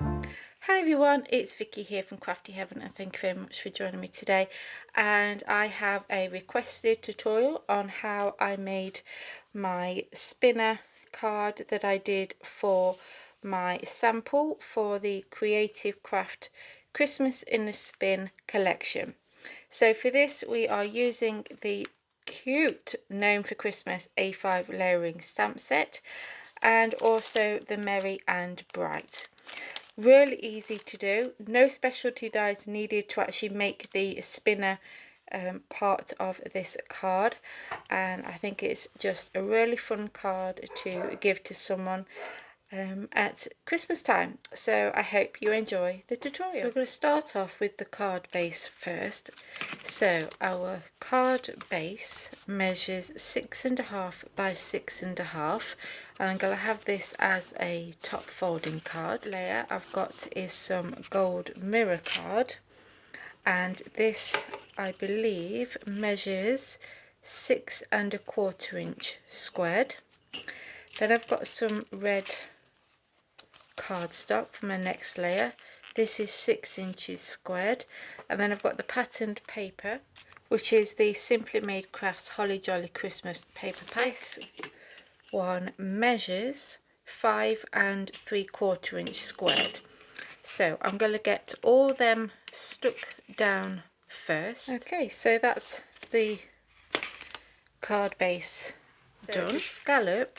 Hi everyone, it's Vicky here from Crafty Heaven and thank you very much for joining me today. And I have a requested tutorial on how I made my spinner card that I did for my sample for the Creative Craft Christmas in a Spin collection. So for this we are using the cute Gnome for Christmas A5 layering stamp set and also the Merry and Bright. Really easy to do, no specialty dies needed to actually make the spinner part of this card, and I think it's just a really fun card to give to someone at Christmas time. So I hope you enjoy the tutorial. So we're going to start off with the card base first. So our card base measures 6.5 by 6.5, and I'm going to have this as a top folding card. Layer I've got is some gold mirror card, and this I believe measures 6.25 inch squared. Then I've got some red cardstock for my next layer. This is 6 inches squared, and then I've got the patterned paper, which is the Simply Made Crafts Holly Jolly Christmas paper pack. This one measures 5.75 inch squared. So I'm going to get all them stuck down first. Okay, so that's the card base done. The scallop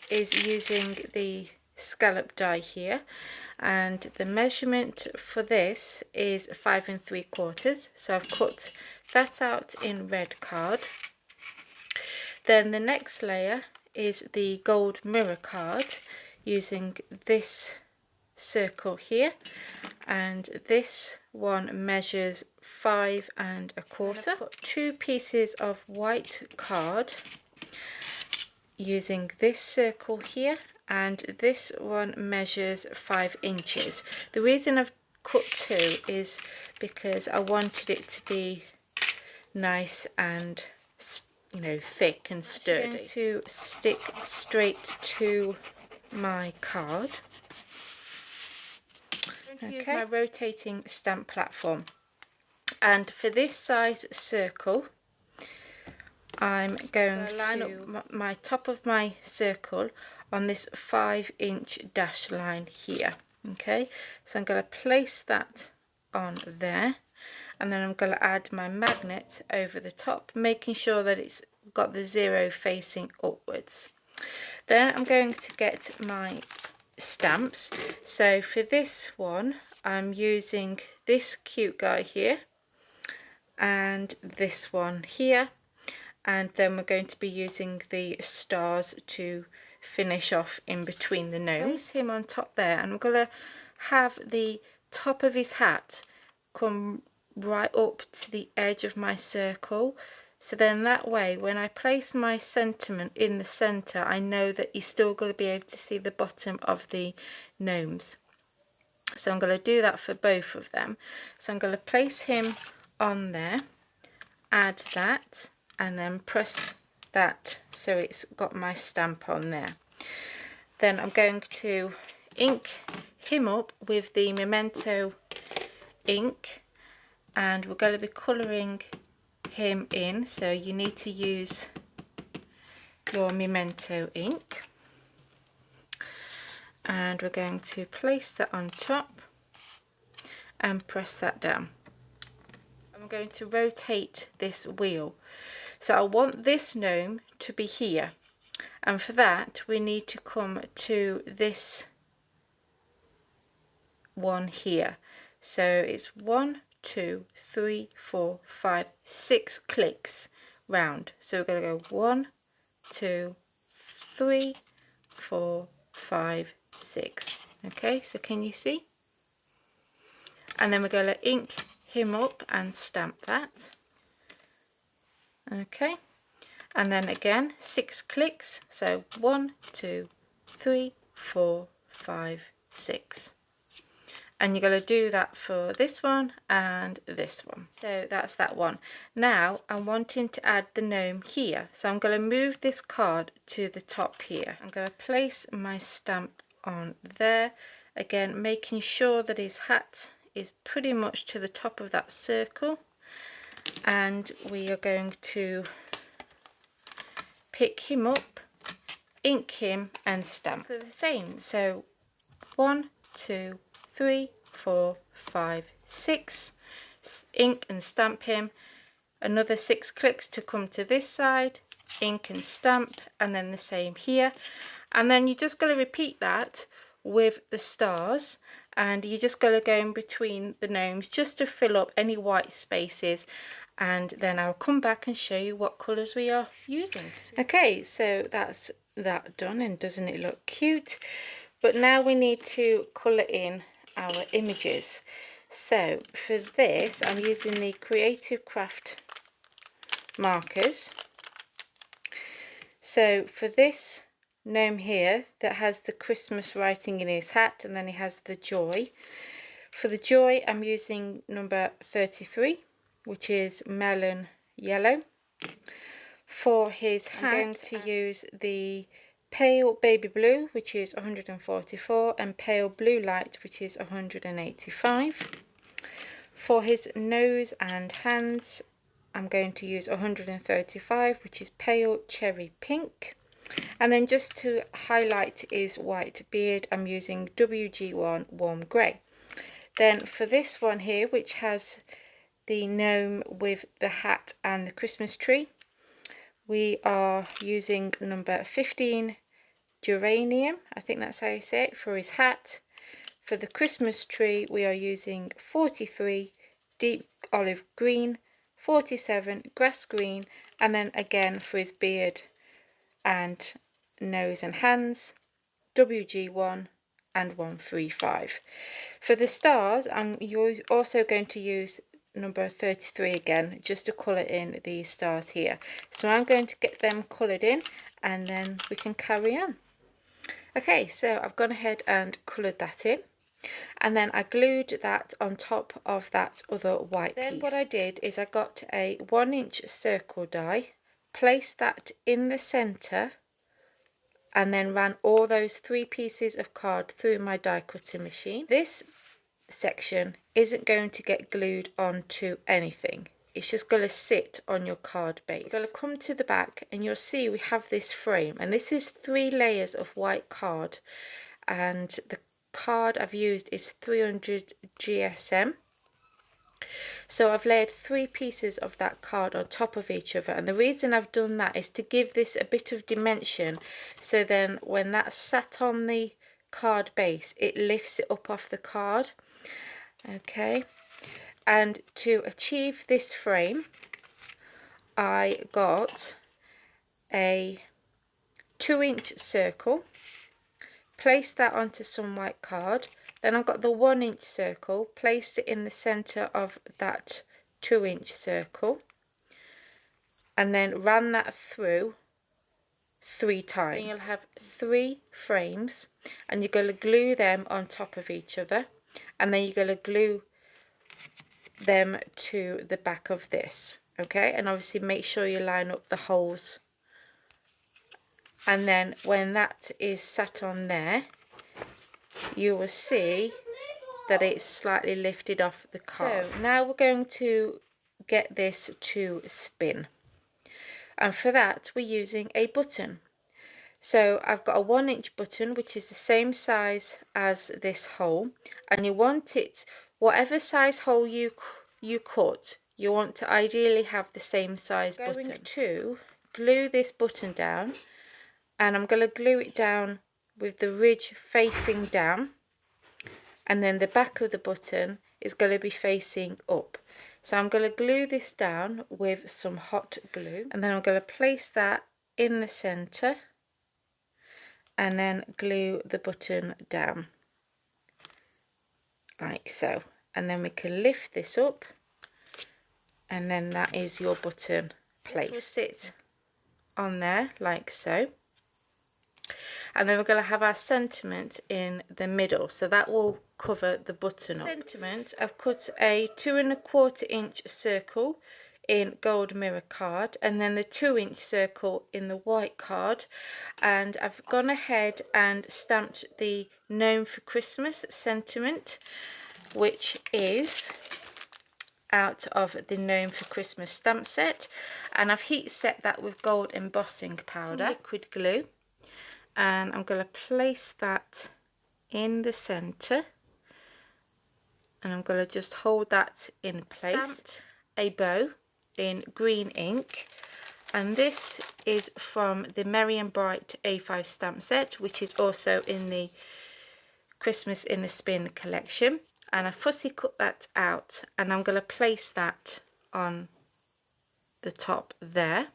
is using the scallop die here, and the measurement for this is 5.75, so I've cut that out in red card. Then the next layer is the gold mirror card using this circle here, and this one measures 5.25. I've got 2 pieces of white card using this circle here, and this one measures 5 inches. The reason I've cut 2 is because I wanted it to be nice and, you know, thick and sturdy. I'm going to stick straight to my card. Okay, my rotating stamp platform, and for this size circle I'm going to line up my top of my circle on this 5-inch dash line here. Okay, so I'm going to place that on there, and then I'm going to add my magnet over the top, making sure that it's got the 0 facing upwards. Then I'm going to get my stamps. So for this one I'm using this cute guy here and this one here, and then we're going to be using the stars to finish off in between the nose. Place him on top there, and I'm going to have the top of his hat come right up to the edge of my circle, so then that way when I place my sentiment in the center I know that you're still going to be able to see the bottom of the gnomes. So I'm going to do that for both of them. So I'm going to place him on there, add that, and then press that so it's got my stamp on there. Then I'm going to ink him up with the Memento ink, and we're going to be colouring him in, so you need to use your Memento ink, and we're going to place that on top and press that down. I'm going to rotate this wheel, so I want this gnome to be here, and for that we need to come to this one here. So it's 1, 2, 3, 4, 5, 6 clicks round. So we're going to go 1, 2, 3, 4, 5, 6. Okay, so can you see? And then we're going to ink him up and stamp that. Okay, and then again 6 clicks, so 1, 2, 3, 4, 5, 6. And you're going to do that for this one and this one. So that's that one. Now I'm wanting to add the gnome here, so I'm going to move this card to the top here. I'm going to place my stamp on there, Again, making sure that his hat is pretty much to the top of that circle, and we are going to pick him up, ink him and stamp the same. So 1, 2, 3, 4, 5, 6, ink and stamp him, another 6 clicks to come to this side, ink and stamp, and then the same here. And then you're just going to repeat that with the stars, and you're just going to go in between the gnomes just to fill up any white spaces, and then I'll come back and show you what colours we are using. Okay, so that's that done, and doesn't it look cute? But now we need to colour in our images. So for this I'm using the Creative Craft markers. So for this gnome here that has the Christmas writing in his hat, and then he has the joy. For the joy I'm using number 33, which is melon yellow. For his hat I'm going to use the pale baby blue, which is 144, and pale blue light, which is 185. For his nose and hands I'm going to use 135, which is pale cherry pink. And then just to highlight his white beard I'm using WG1 warm grey. Then for this one here, which has the gnome with the hat and the Christmas tree, we are using number 15 geranium, I think that's how you say it, for his hat. For the Christmas tree we are using 43 deep olive green, 47 grass green, and then again for his beard and nose and hands, WG1 and 135. For the stars I'm also going to use number 33 again, just to colour in these stars here. So I'm going to get them coloured in, and then we can carry on. Okay, so I've gone ahead and coloured that in, and then I glued that on top of that other white piece. Then what I did is I got a 1-inch circle die, placed that in the centre, and then ran all those 3 pieces of card through my die cutting machine. This section isn't going to get glued onto anything, it's just going to sit on your card base. We're going to come to the back and you'll see we have this frame, and this is 3 layers of white card, and the card I've used is 300 GSM. So I've laid 3 pieces of that card on top of each other, and the reason I've done that is to give this a bit of dimension, so then when that's sat on the card base it lifts it up off the card. Okay, and to achieve this frame I got a 2-inch circle, placed that onto some white card. Then I've got the 1-inch circle, placed it in the centre of that 2-inch circle, and then ran that through 3 times. And you'll have 3 frames, and you're going to glue them on top of each other, and then you're going to glue them to the back of this. Okay, and obviously make sure you line up the holes, and then when that is sat on there you will see that it's slightly lifted off the card. So now we're going to get this to spin, and for that we're using a button. So I've got a 1-inch button which is the same size as this hole, and you want it, whatever size hole you cut, you want to ideally have the same size button. I'm going to glue this button down, and I'm going to glue it down with the ridge facing down, and then the back of the button is going to be facing up. So I'm going to glue this down with some hot glue, and then I'm going to place that in the centre and then glue the button down like so, and then we can lift this up, and then that is your button placed. This will sit on there like so, and then we're going to have our sentiment in the middle, so that will cover the button up. Sentiment, I've cut a 2¼ inch circle in gold mirror card, and then the 2-inch circle in the white card. And I've gone ahead and stamped the Gnome for Christmas sentiment, which is out of the Gnome for Christmas stamp set, and I've heat set that with gold embossing powder, some liquid glue, and I'm going to place that in the center, and I'm going to just hold that in place. Stamped a bow in green ink, and this is from the Merry and Bright A5 stamp set, which is also in the Christmas in the Spin collection, and I fussy cut that out, and I'm going to place that on the top there.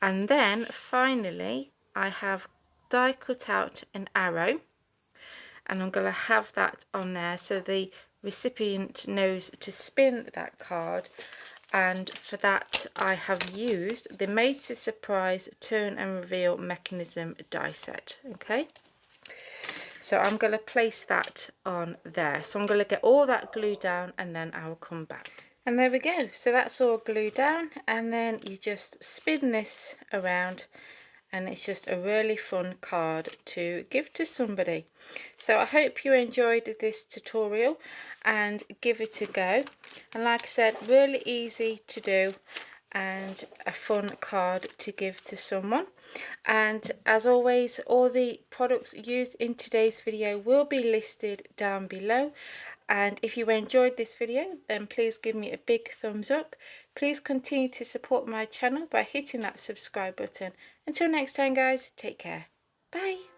And then finally I have die cut out an arrow, and I'm going to have that on there so the recipient knows to spin that card. And for that I have used the Made to Surprise Turn and Reveal Mechanism die set. Okay, so I'm going to place that on there. So I'm going to get all that glued down, and then I will come back. And there we go. So that's all glued down, and then you just spin this around, and it's just a really fun card to give to somebody. So I hope you enjoyed this tutorial, and give it a go. And like I said, really easy to do and a fun card to give to someone. And as always, all the products used in today's video will be listed down below. And if you enjoyed this video, then please give me a big thumbs up. Please continue to support my channel by hitting that subscribe button. Until next time guys, take care. Bye.